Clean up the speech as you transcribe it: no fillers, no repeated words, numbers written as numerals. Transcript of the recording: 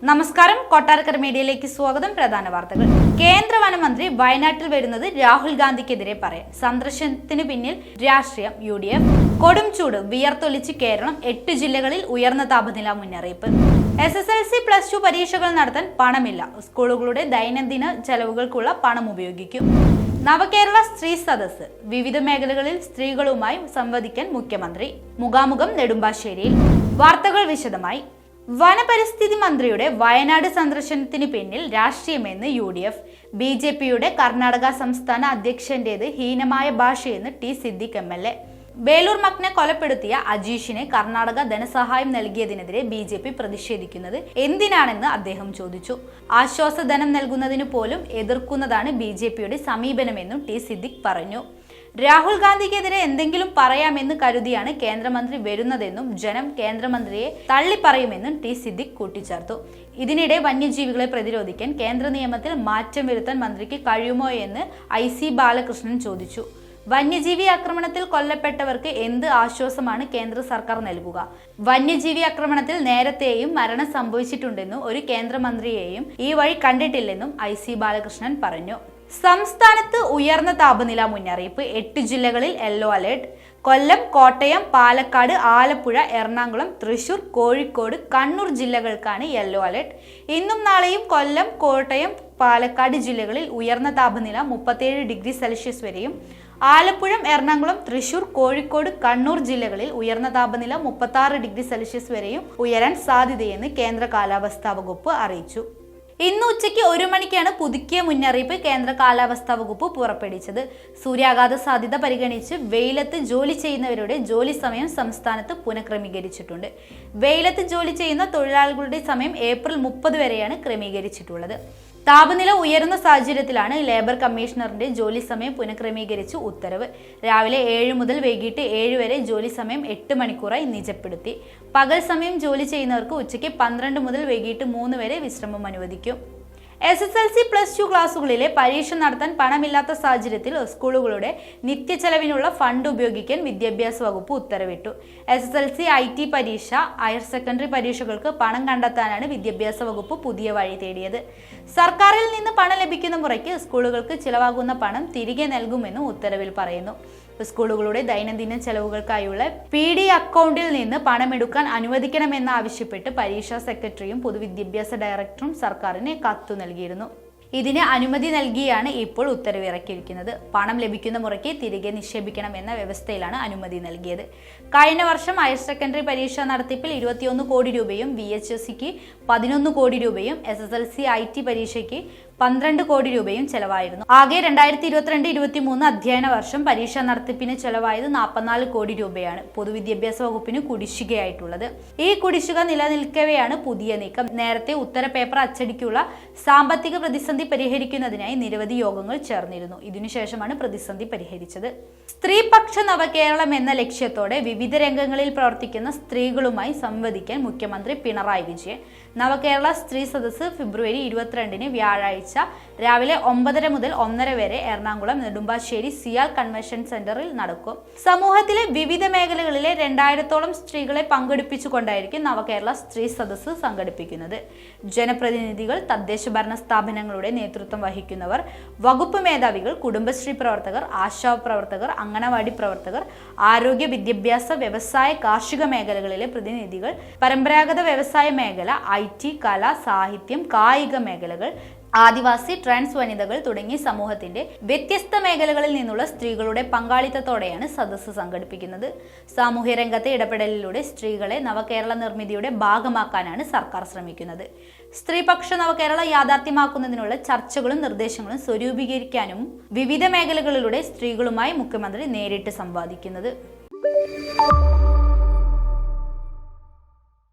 നമസ്കാരം, കൊട്ടാരക്കര മീഡിയയിലേക്ക് സ്വാഗതം. പ്രധാന വാർത്തകൾ. കേന്ദ്ര വനമന്ത്രി വയനാട്ടിൽ വരുന്നത് രാഹുൽ ഗാന്ധിക്കെതിരെ പറയാൻ. സന്ദർശനത്തിന് പിന്നിൽ രാഷ്ട്രീയം. UDF കൊടും ചൂട് വിയർത്തൊലിച്ച് കേരളം. 8 ജില്ലകളിൽ ഉയർന്ന താപനില മുന്നറിയിപ്പ്. SSLC+2 പരീക്ഷകൾ നടത്താൻ പണമില്ല. സ്കൂളുകളുടെ ദൈനംദിന ചെലവുകൾക്കുള്ള പണം ഉപയോഗിക്കും. നവകേരള സ്ത്രീ സദസ്സ്. വിവിധ മേഖലകളിൽ സ്ത്രീകളുമായി സംവദിക്കാൻ മുഖ്യമന്ത്രി. മുഖാമുഖം നെടുമ്പാശ്ശേരിയിൽ. വാർത്തകൾ വിശദമായി. വനപരിസ്ഥിതി മന്ത്രിയുടെ വയനാട് സന്ദർശനത്തിന് പിന്നിൽ രാഷ്ട്രീയമെന്ന് UDF. BJPയുടെ കർണാടക സംസ്ഥാന അധ്യക്ഷന്റേത് ഹീനമായ ഭാഷയെന്ന് T. സിദ്ദിഖ് MLA. ബേലൂർ മക്നെ കൊലപ്പെടുത്തിയ അജീഷിനെ കർണാടക ധനസഹായം നൽകിയതിനെതിരെ BJP പ്രതിഷേധിക്കുന്നത് എന്തിനാണെന്ന് അദ്ദേഹം ചോദിച്ചു. ആശ്വാസധനം നൽകുന്നതിന് പോലും എതിർക്കുന്നതാണ് BJPയുടെ സമീപനമെന്നും T. സിദ്ദിഖ് പറഞ്ഞു. രാഹുൽ ഗാന്ധിക്കെതിരെ എന്തെങ്കിലും പറയാമെന്ന് കരുതിയാണ് കേന്ദ്രമന്ത്രി വരുന്നതെന്നും ജനം കേന്ദ്രമന്ത്രിയെ തള്ളിപ്പറയുമെന്നും T. സിദ്ദിഖ് കൂട്ടിച്ചേർത്തു. ഇതിനിടെ വന്യജീവികളെ പ്രതിരോധിക്കാൻ കേന്ദ്ര നിയമത്തിൽ മാറ്റം വരുത്താൻ മന്ത്രിക്ക് കഴിയുമോ എന്ന് IC ബാലകൃഷ്ണൻ ചോദിച്ചു. വന്യജീവി ആക്രമണത്തിൽ കൊല്ലപ്പെട്ടവർക്ക് എന്ത് ആശ്വാസമാണ് കേന്ദ്ര സർക്കാർ നൽകുക? വന്യജീവി ആക്രമണത്തിൽ നേരത്തെയും മരണം സംഭവിച്ചിട്ടുണ്ടെന്നും ഒരു കേന്ദ്രമന്ത്രിയെയും ഈ വഴി കണ്ടിട്ടില്ലെന്നും IC ബാലകൃഷ്ണൻ പറഞ്ഞു. സംസ്ഥാനത്ത് ഉയർന്ന താപനില മുന്നറിയിപ്പ്. 8 ജില്ലകളിൽ യെല്ലോ അലേർട്ട്. കൊല്ലം, കോട്ടയം, പാലക്കാട്, ആലപ്പുഴ, എറണാകുളം, തൃശൂർ, കോഴിക്കോട്, കണ്ണൂർ ജില്ലകൾക്കാണ് യെല്ലോ അലേർട്ട്. ഇന്നും നാളെയും കൊല്ലം, കോട്ടയം, പാലക്കാട് ജില്ലകളിൽ ഉയർന്ന താപനില 37°C വരെയും, ആലപ്പുഴ, എറണാകുളം, തൃശൂർ, കോഴിക്കോട്, കണ്ണൂർ ജില്ലകളിൽ ഉയർന്ന താപനില 36°C വരെയും ഉയരാൻ സാധ്യതയെന്ന് കേന്ദ്ര കാലാവസ്ഥാ വകുപ്പ് അറിയിച്ചു. ഇന്ന് ഉച്ചയ്ക്ക് 1 മണിക്കാണ് പുതുക്കിയ മുന്നറിയിപ്പ് കേന്ദ്ര കാലാവസ്ഥാ വകുപ്പ് പുറപ്പെടുവിച്ചത്. സൂര്യാഘാത സാധ്യത പരിഗണിച്ച് വെയിലത്ത് ജോലി ചെയ്യുന്നവരുടെ ജോലി സമയം സംസ്ഥാനത്ത് പുനഃക്രമീകരിച്ചിട്ടുണ്ട്. വെയിലത്ത് ജോലി ചെയ്യുന്ന തൊഴിലാളികളുടെ സമയം ഏപ്രിൽ 30 വരെയാണ് ക്രമീകരിച്ചിട്ടുള്ളത്. താപനില ഉയരുന്ന സാഹചര്യത്തിലാണ് ലേബർ കമ്മീഷണറിന്റെ ജോലി സമയം പുനഃക്രമീകരിച്ച് ഉത്തരവ്. രാവിലെ 7 മുതൽ വൈകിട്ട് 7 വരെ ജോലി സമയം 8 മണിക്കൂറായി നിജപ്പെടുത്തി. പകൽ സമയം ജോലി ചെയ്യുന്നവർക്ക് ഉച്ചയ്ക്ക് 12 മുതൽ വൈകിട്ട് 3 വരെ വിശ്രമം അനുവദിക്കും. SSLC+2 ക്ലാസുകളിലെ പരീക്ഷ നടത്താൻ പണമില്ലാത്ത സാഹചര്യത്തിൽ സ്കൂളുകളുടെ നിത്യച്ചെലവിനുള്ള ഫണ്ട് ഉപയോഗിക്കാൻ വിദ്യാഭ്യാസ വകുപ്പ് ഉത്തരവിട്ടു. SSLC, IT പരീക്ഷ, ഹയർ സെക്കൻഡറി പരീക്ഷകൾക്ക് പണം കണ്ടെത്താനാണ് വിദ്യാഭ്യാസ വകുപ്പ് പുതിയ വഴി തേടിയത്. സർക്കാരിൽ നിന്ന് പണം ലഭിക്കുന്ന മുറയ്ക്ക് സ്കൂളുകൾക്ക് ചിലവാകുന്ന പണം തിരികെ നൽകുമെന്നും ഉത്തരവിൽ പറയുന്നു. സ്കൂളുകളുടെ ദൈനംദിന ചെലവുകൾക്കായുള്ള PD അക്കൗണ്ടിൽ നിന്ന് പണമെടുക്കാൻ അനുവദിക്കണമെന്നാവശ്യപ്പെട്ട് പരീക്ഷാ സെക്രട്ടറിയും പൊതുവിദ്യാഭ്യാസ ഡയറക്ടറും സർക്കാരിന് കത്തു നൽകിയിരുന്നു. ഇതിന് അനുമതി നൽകിയാണ് ഇപ്പോൾ ഉത്തരവിറക്കിയിരിക്കുന്നത്. പണം ലഭിക്കുന്ന മുറയ്ക്ക് തിരികെ നിക്ഷേപിക്കണം എന്ന വ്യവസ്ഥയിലാണ് അനുമതി നൽകിയത്. കഴിഞ്ഞ വർഷം ഹയർ സെക്കൻഡറി പരീക്ഷാ നടത്തിപ്പിൽ 21 കോടി രൂപയും, VHSCക്ക് 11 കോടി രൂപയും, SSLC, IT പരീക്ഷയ്ക്ക് 12 കോടി രൂപയും ചെലവായിരുന്നു. ആകെ 2022-23 അധ്യയന വർഷം പരീക്ഷാ നടത്തിപ്പിന് ചെലവായത് 44 കോടി രൂപയാണ് പൊതുവിദ്യാഭ്യാസ വകുപ്പിന് കുടിശ്ശികയായിട്ടുള്ളത്. ഈ കുടിശ്ശിക നിലനിൽക്കവെയാണ് പുതിയ നീക്കം. നേരത്തെ ഉത്തര പേപ്പർ അച്ചടിക്കുള്ള സാമ്പത്തിക പ്രതിസന്ധി പരിഹരിക്കുന്നതിനായി നിരവധി യോഗങ്ങൾ ചേർന്നിരുന്നു. ഇതിനുശേഷമാണ് പ്രതിസന്ധി പരിഹരിച്ചത്. സ്ത്രീപക്ഷ നവകേരളം എന്ന ലക്ഷ്യത്തോടെ വിവിധ രംഗങ്ങളിൽ പ്രവർത്തിക്കുന്ന സ്ത്രീകളുമായി സംവദിക്കാൻ മുഖ്യമന്ത്രി പിണറായി വിജയൻ. നവകേരള സ്ത്രീ സദസ്സ് ഫെബ്രുവരി 22 വ്യാഴാഴ്ച രാവിലെ 9:30 മുതൽ 1:30 വരെ എറണാകുളം നെടുമ്പാശ്ശേരി സിയാൽ കൺവെൻഷൻ സെന്ററിൽ നടക്കും. സമൂഹത്തിലെ വിവിധ മേഖലകളിലെ 2000-ഓളം സ്ത്രീകളെ പങ്കെടുപ്പിച്ചുകൊണ്ടായിരിക്കും നവകേരള സ്ത്രീ സദസ്സ് സംഘടിപ്പിക്കുന്നത്. ജനപ്രതിനിധികൾ, തദ്ദേശ ഭരണ സ്ഥാപനങ്ങളുടെ നേതൃത്വം വഹിക്കുന്നവർ, വകുപ്പ് മേധാവികൾ, കുടുംബശ്രീ പ്രവർത്തകർ, ആശാ പ്രവർത്തകർ, അംഗനവാടി പ്രവർത്തകർ, ആരോഗ്യ, വിദ്യാഭ്യാസ, വ്യവസായ, കാർഷിക മേഖലകളിലെ പ്രതിനിധികൾ, പരമ്പരാഗത വ്യവസായ മേഖല, IT, കല, സാഹിത്യം, കായിക മേഖലകൾ, ആദിവാസി, ട്രാൻസ് വനിതകൾ തുടങ്ങി സമൂഹത്തിന്റെ വ്യത്യസ്ത മേഖലകളിൽ നിന്നുള്ള സ്ത്രീകളുടെ പങ്കാളിത്തത്തോടെയാണ് സദസ്സ് സംഘടിപ്പിക്കുന്നത്. സാമൂഹ്യ രംഗത്തെ ഇടപെടലിലൂടെ സ്ത്രീകളെ നവകേരള നിർമ്മിതിയുടെ ഭാഗമാക്കാനാണ് സർക്കാർ ശ്രമിക്കുന്നത്. സ്ത്രീപക്ഷ നവകേരള യാഥാർത്ഥ്യമാക്കുന്നതിനുള്ള ചർച്ചകളും നിർദ്ദേശങ്ങളും സ്വരൂപീകരിക്കാനും വിവിധ മേഖലകളിലൂടെ സ്ത്രീകളുമായി മുഖ്യമന്ത്രി നേരിട്ട് സംവാദിക്കുന്നത്.